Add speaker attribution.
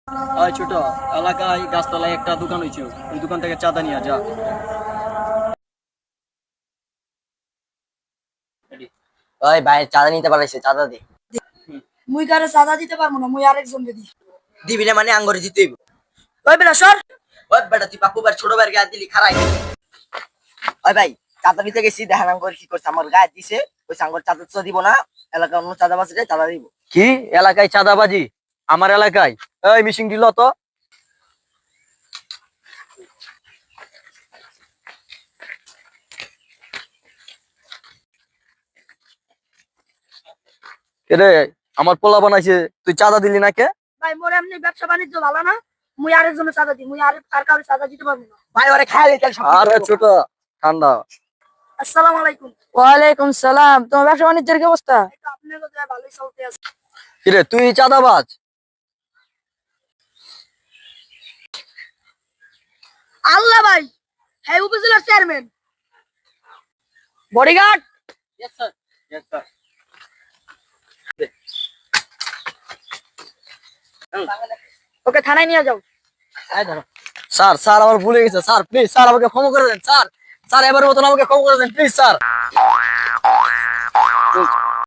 Speaker 1: ওই ছোট, এলাকায় গাছতলায় একটা দোকান হয়েছে, ওই দোকান থেকে চাঁদা নিয়ে যা।
Speaker 2: ওই ভাই চাঁদা নিতে পারছে, চাঁদা দে।
Speaker 3: মুই কারে সাদা দিতে পারবো না, মুই আরেকজন কে দি।
Speaker 2: দিবি না মানে আঙ্গরে দিতে হইব।
Speaker 3: ওই বেটা সর।
Speaker 2: ওই বেটা তুই পাপ্পু ভাই ছোট ভাইয়ের গায়ে দিলি, খারাই। ওই ভাই চাঁদা দিতে গেছি, দেখেন আঙ্গর কি করছে, আমার গায়ে দিছে। ওই আঙ্গর চাঁদা তো দিব না, এলাকার অন্য চাঁদা বাসে চাঁদা দিব।
Speaker 1: কি এলাকায় চাঁদাবাজি? আমার এলাকায়? এই মিশিং দিল তো। রে, আমার পোলা বানাইছে, তুই চাঁদা দিলি না কে?
Speaker 3: ভাই মোর এমনি ব্যবসা বাণিজ্য ভালো না, মুই আরেকজনের সাদা দি, মুই আর কারো সাদা দিতে পারবো না।
Speaker 2: ভাই ওরে খায় লেতে সব।
Speaker 1: আরে ছোট, ঠান্ডা।
Speaker 3: আসসালামু আলাইকুম।
Speaker 4: ওয়ালাইকুম সালাম। তোমার ব্যবসা বাণিজ্যের কি অবস্থা?
Speaker 3: এই তো আপনার কথা ভালোই চলতে আছে।
Speaker 1: কিরে তুই চাঁদাবাজ?
Speaker 3: আল্লাহ ভাই, হ্যাঁ উপজেলার chairman.
Speaker 4: Bodyguard.
Speaker 1: Yes sir, yes sir.
Speaker 4: Okay থানায় নিয়ে যাও।
Speaker 1: এই ধরো। স্যার, স্যার আমার ভুলে গেছে স্যার, প্লিজ স্যার আমাকে ক্ষমা করে দেন স্যার। স্যার এবারের মতন আমাকে ক্ষমা করে দেন প্লিজ স্যার।